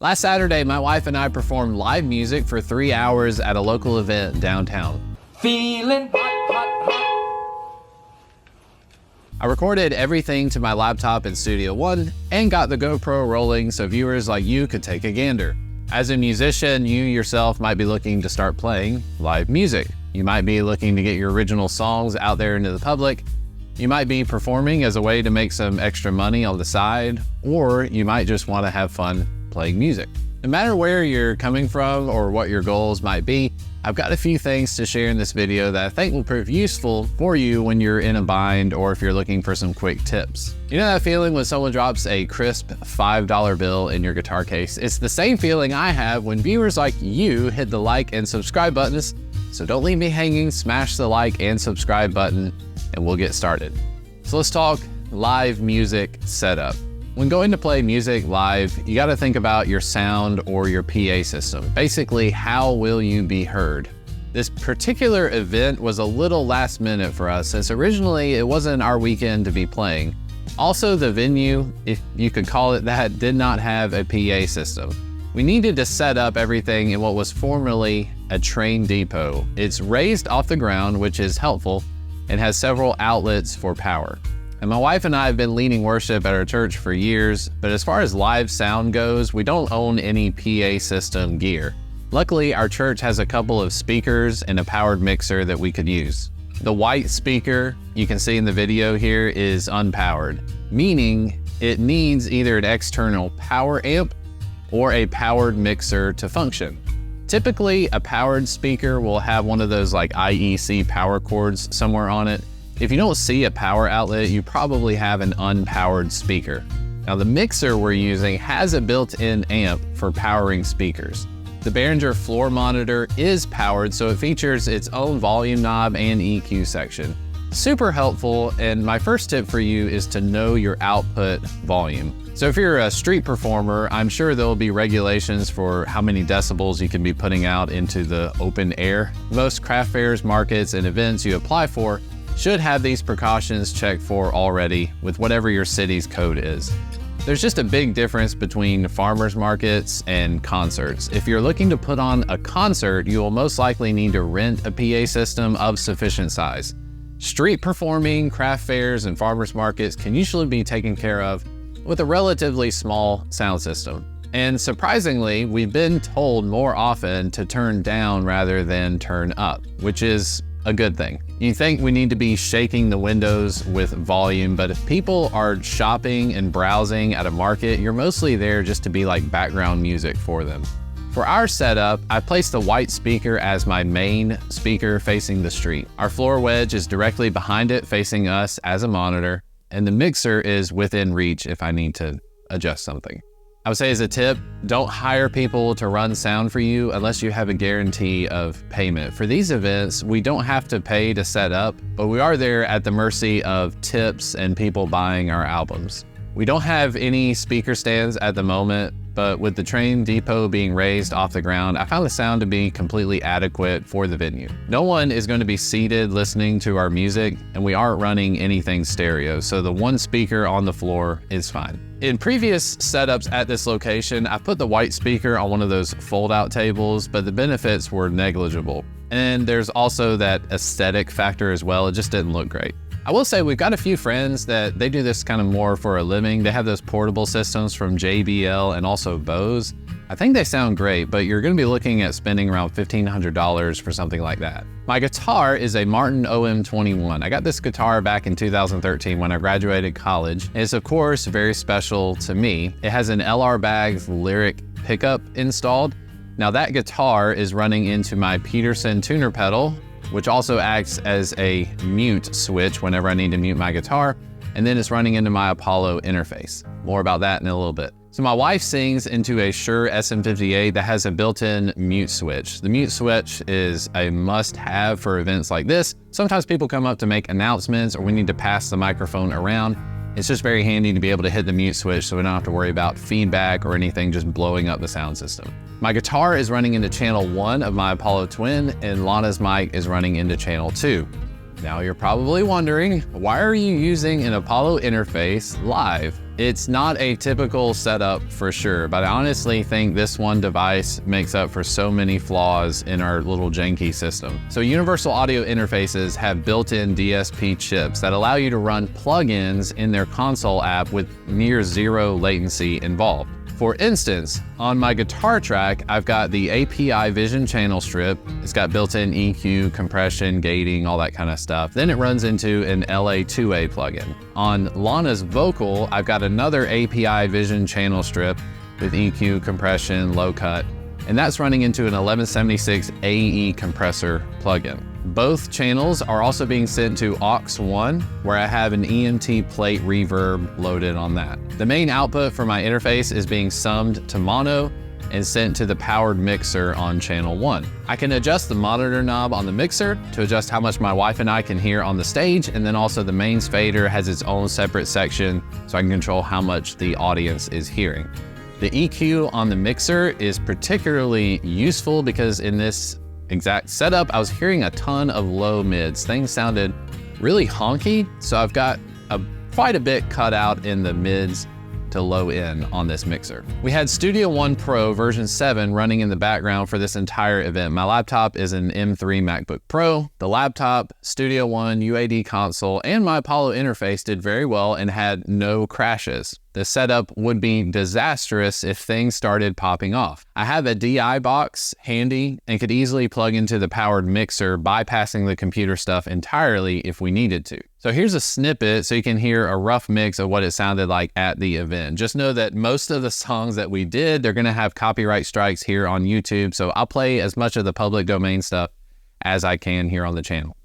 Last Saturday, my wife and I performed live music for 3 hours at a local event downtown. Feeling hot, hot, hot. I recorded everything to my laptop in Studio One and got the GoPro rolling so viewers like you could take a gander. As a musician, you yourself might be looking to start playing live music. You might be looking to get your original songs out there into the public. You might be performing as a way to make some extra money on the side, or you might just want to have fun playing music. No matter where you're coming from or what your goals might be, I've got a few things to share in this video that I think will prove useful for you when you're in a bind or if you're looking for some quick tips. You know that feeling when someone drops a crisp $5 bill in your guitar case? It's the same feeling I have when viewers like you hit the like and subscribe buttons. So don't leave me hanging, smash the like and subscribe button and we'll get started. So let's talk live music setup. When going to play music live, you got to think about your sound or your PA system. Basically, how will you be heard? This particular event was a little last minute for us, since originally it wasn't our weekend to be playing. Also, the venue, if you could call it that, did not have a PA system. We needed to set up everything in what was formerly a train depot. It's raised off the ground, which is helpful, and has several outlets for power. And my wife and I have been leading worship at our church for years, but as far as live sound goes, we don't own any PA system gear. Luckily, our church has a couple of speakers and a powered mixer that we could use. The white speaker you can see in the video here is unpowered, meaning it needs either an external power amp or a powered mixer to function. Typically, a powered speaker will have one of those like IEC power cords somewhere on it. If you don't see a power outlet, you probably have an unpowered speaker. Now the mixer we're using has a built-in amp for powering speakers. The Behringer floor monitor is powered, so it features its own volume knob and EQ section. Super helpful, and my first tip for you is to know your output volume. So if you're a street performer, I'm sure there'll be regulations for how many decibels you can be putting out into the open air. Most craft fairs, markets, and events you apply for should have these precautions checked for already with whatever your city's code is. There's just a big difference between farmers markets and concerts. If you're looking to put on a concert, you will most likely need to rent a PA system of sufficient size. Street performing, craft fairs, and farmers markets can usually be taken care of with a relatively small sound system. And surprisingly, we've been told more often to turn down rather than turn up, which is a good thing. You think we need to be shaking the windows with volume, but if people are shopping and browsing at a market, you're mostly there just to be like background music for them. For our setup, I placed the white speaker as my main speaker facing the street. Our floor wedge is directly behind it facing us as a monitor, and the mixer is within reach if I need to adjust something. I would say as a tip, don't hire people to run sound for you unless you have a guarantee of payment. For these events, we don't have to pay to set up, but we are there at the mercy of tips and people buying our albums. We don't have any speaker stands at the moment, but with the train depot being raised off the ground, I found the sound to be completely adequate for the venue. No one is going to be seated listening to our music, and we aren't running anything stereo, so the one speaker on the floor is fine. In previous setups at this location, I put the white speaker on one of those fold-out tables, but the benefits were negligible. And there's also that aesthetic factor as well. It just didn't look great. I will say we've got a few friends that they do this kind of more for a living. They have those portable systems from JBL and also Bose. I think they sound great, but you're going to be looking at spending around $1,500 for something like that. My guitar is a Martin OM21. I got this guitar back in 2013 when I graduated college. It's of course very special to me. It has an LR Baggs Lyric pickup installed. Now that guitar is running into my Peterson tuner pedal, which also acts as a mute switch whenever I need to mute my guitar, and then it's running into my Apollo interface. More about that in a little bit. So my wife sings into a Shure SM58 that has a built-in mute switch. The mute switch is a must-have for events like this. Sometimes people come up to make announcements or we need to pass the microphone around. It's just very handy to be able to hit the mute switch so we don't have to worry about feedback or anything just blowing up the sound system. My guitar is running into channel 1 of my Apollo Twin, and Lana's mic is running into channel 2. Now you're probably wondering, why are you using an Apollo interface live? It's not a typical setup for sure, but I honestly think this one device makes up for so many flaws in our little janky system. So universal audio interfaces have built-in DSP chips that allow you to run plugins in their console app with near zero latency involved. For instance, on my guitar track, I've got the API Vision channel strip. It's got built-in EQ, compression, gating, all that kind of stuff. Then it runs into an LA2A plugin. On Lana's vocal, I've got another API Vision channel strip with EQ, compression, low cut, and that's running into an 1176 AE compressor plugin. Both channels are also being sent to aux1, where I have an EMT plate reverb loaded on that. The main output for my interface is being summed to mono and sent to the powered mixer on channel 1. I can adjust the monitor knob on the mixer to adjust how much my wife and I can hear on the stage, and then also the mains fader has its own separate section so I can control how much the audience is hearing. The EQ on the mixer is particularly useful because in this exact setup, I was hearing a ton of low mids. Things sounded really honky, so I've got quite a bit cut out in the mids to low end on this mixer. We had Studio One Pro version 7 running in the background for this entire event. My laptop is an M3 MacBook Pro. The laptop, Studio One, UAD console, and my Apollo interface did very well and had no crashes. The setup would be disastrous if things started popping off. I have a DI box handy and could easily plug into the powered mixer, bypassing the computer stuff entirely if we needed to. So here's a snippet so you can hear a rough mix of what it sounded like at the event. Just know that most of the songs that we did, they're gonna have copyright strikes here on YouTube, so I'll play as much of the public domain stuff as I can here on the channel.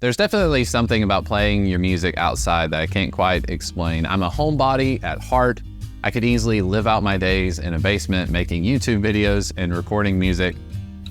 There's definitely something about playing your music outside that I can't quite explain. I'm a homebody at heart. I could easily live out my days in a basement making YouTube videos and recording music,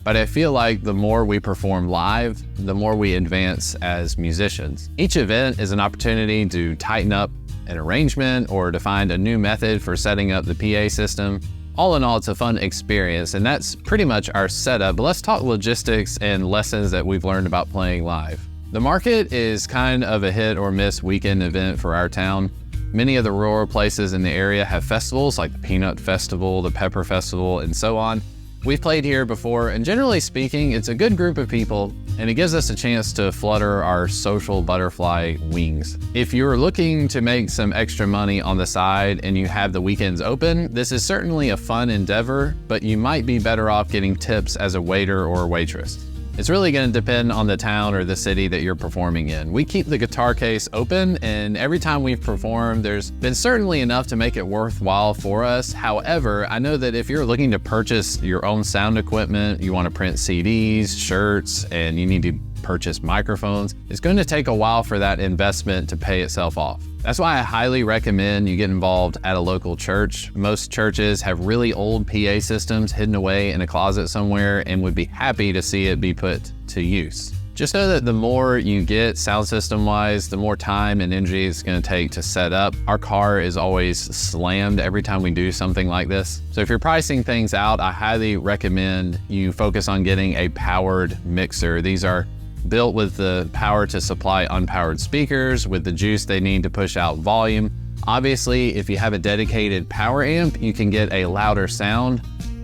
but I feel like the more we perform live, the more we advance as musicians. Each event is an opportunity to tighten up an arrangement or to find a new method for setting up the PA system. All in all, it's a fun experience, and that's pretty much our setup, but let's talk logistics and lessons that we've learned about playing live. The market is kind of a hit or miss weekend event for our town. Many of the rural places in the area have festivals like the Peanut Festival, the Pepper Festival, and so on. We've played here before, and generally speaking, it's a good group of people, and it gives us a chance to flutter our social butterfly wings. If you're looking to make some extra money on the side and you have the weekends open, this is certainly a fun endeavor, but you might be better off getting tips as a waiter or waitress. It's really going to depend on the town or the city that you're performing in. We keep the guitar case open, and every time we've performed, there's been certainly enough to make it worthwhile for us. However, I know that if you're looking to purchase your own sound equipment, you want to print CDs, shirts, and you need to purchase microphones, it's going to take a while for that investment to pay itself off. That's why I highly recommend you get involved at a local church. Most churches have really old PA systems hidden away in a closet somewhere and would be happy to see it be put to use. Just know that the more you get sound system wise, the more time and energy it's going to take to set up. Our car is always slammed every time we do something like this. So if you're pricing things out, I highly recommend you focus on getting a powered mixer. These are built with the power to supply unpowered speakers with the juice they need to push out volume. Obviously, if you have a dedicated power amp, you can get a louder sound,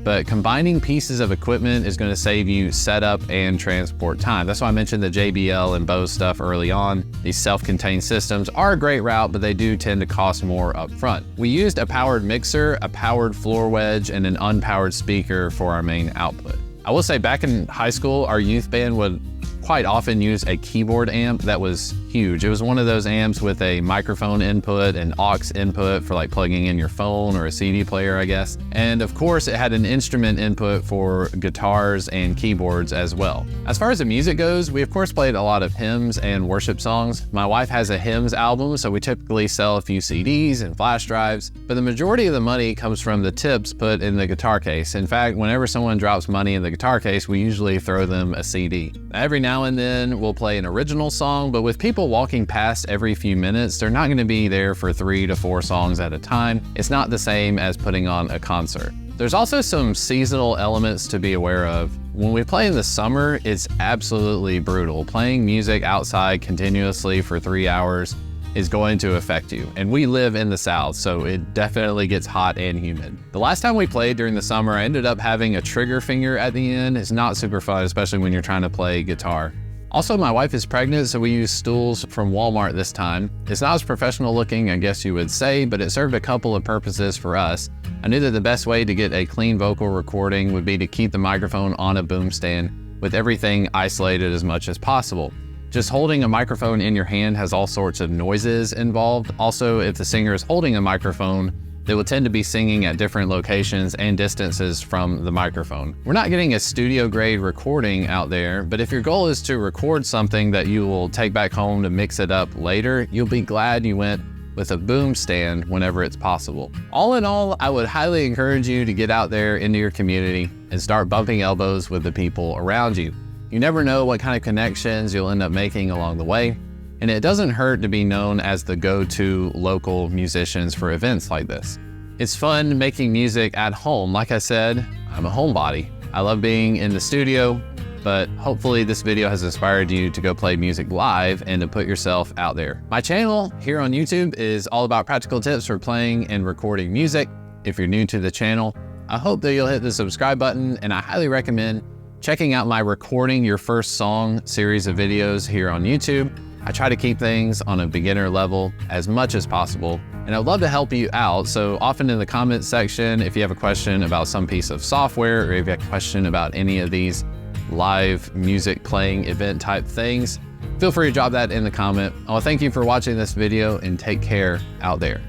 but combining pieces of equipment is going to save you setup and transport time. That's why I mentioned the JBL and Bose stuff early on. These self-contained systems are a great route, but they do tend to cost more up front. We used a powered mixer, a powered floor wedge, and an unpowered speaker for our main output. I will say back in high school, our youth band would quite often use a keyboard amp that was huge. It was one of those amps with a microphone input and aux input for like plugging in your phone or a CD player, I guess. And of course, it had an instrument input for guitars and keyboards as well. As far as the music goes, we of course played a lot of hymns and worship songs. My wife has a hymns album, so we typically sell a few CDs and flash drives, but the majority of the money comes from the tips put in the guitar case. In fact, whenever someone drops money in the guitar case, we usually throw them a CD. Every now and then we'll play an original song, but with people walking past every few minutes, they're not going to be there for 3 to 4 songs at a time. It's not the same as putting on a concert. There's also some seasonal elements to be aware of. When we play in the summer, it's absolutely brutal. Playing music outside continuously for 3 hours is going to affect you. And we live in the South, so it definitely gets hot and humid. The last time we played during the summer, I ended up having a trigger finger at the end. It's not super fun, especially when you're trying to play guitar. Also, my wife is pregnant, so we used stools from Walmart this time. It's not as professional looking, I guess you would say, but it served a couple of purposes for us. I knew that the best way to get a clean vocal recording would be to keep the microphone on a boom stand with everything isolated as much as possible. Just holding a microphone in your hand has all sorts of noises involved. Also, if the singer is holding a microphone, they will tend to be singing at different locations and distances from the microphone. We're not getting a studio grade recording out there, but if your goal is to record something that you will take back home to mix it up later, you'll be glad you went with a boom stand whenever it's possible. All in all, I would highly encourage you to get out there into your community and start bumping elbows with the people around you. You never know what kind of connections you'll end up making along the way. And it doesn't hurt to be known as the go-to local musicians for events like this. It's fun making music at home. Like I said, I'm a homebody. I love being in the studio, but hopefully this video has inspired you to go play music live and to put yourself out there. My channel here on YouTube is all about practical tips for playing and recording music. If you're new to the channel, I hope that you'll hit the subscribe button, and I highly recommend checking out my Recording Your First Song series of videos here on YouTube. I try to keep things on a beginner level as much as possible, and I'd love to help you out. So often in the comments section, if you have a question about some piece of software, or if you have a question about any of these live music playing event type things, feel free to drop that in the comment. I want to thank you for watching this video, and take care out there.